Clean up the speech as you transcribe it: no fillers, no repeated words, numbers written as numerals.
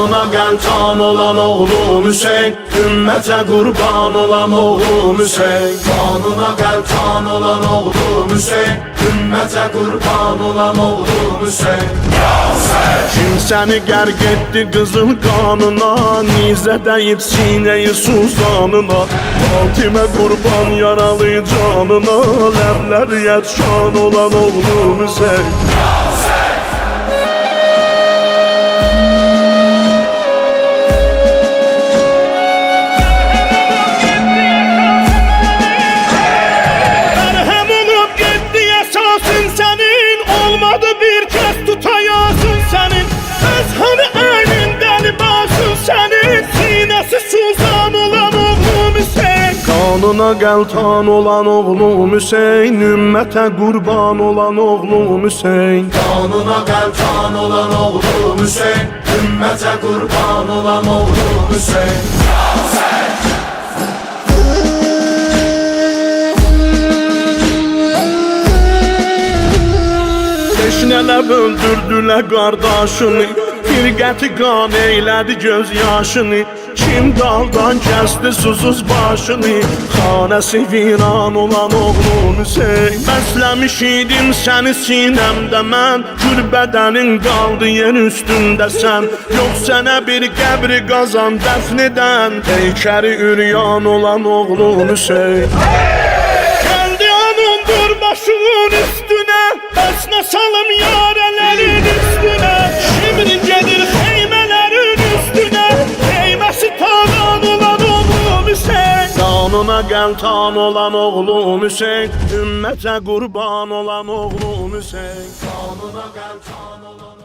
Kanuna gel tan olan oğlum Hüseyin, ümmete kurban olan oğlum Hüseyin. Kanuna gel tan olan oğlum Hüseyin, ümmete kurban olan oğlum Hüseyin. Kim seni gərq etdi qızıl qanına, nizə dəyib sinəyi suzanına. Fatimə qurban yaralı canına, ləblər yətşan olan oğlum Hüseyin. Kanuna gel tan olan oğlum Hüseyin, ümmete kurban olan oğlum Hüseyin. Kanuna gel tan olan oğlum Hüseyin, ümmete kurban olan oğlum Hüseyin. Teşnələr öldürdülər qardaşını, firqəti qan eylədi göz yaşını. Kim daldan kəsdi susuz başını, xanəsi viran olan oğlum Hüseyin. Bəsləmiş idim səni sinəmdə mən, gül bədənin qaldı yer üstündə sən. Yox sənə bir qəbri qazan dəfn edən, heykəri üryan olan oğlum Hüseyin. Gəldi anındır başının üstünə, bəsmə salım yarələrin üstünə. Şimdi gedir xeymələrin üstünə, heyməsi talan olan oğlum Hüseyin. Kanuna gel tan olan oğlum Hüseyin, ümmete kurban olan oğlum Hüseyin. Kanuna gel tan olan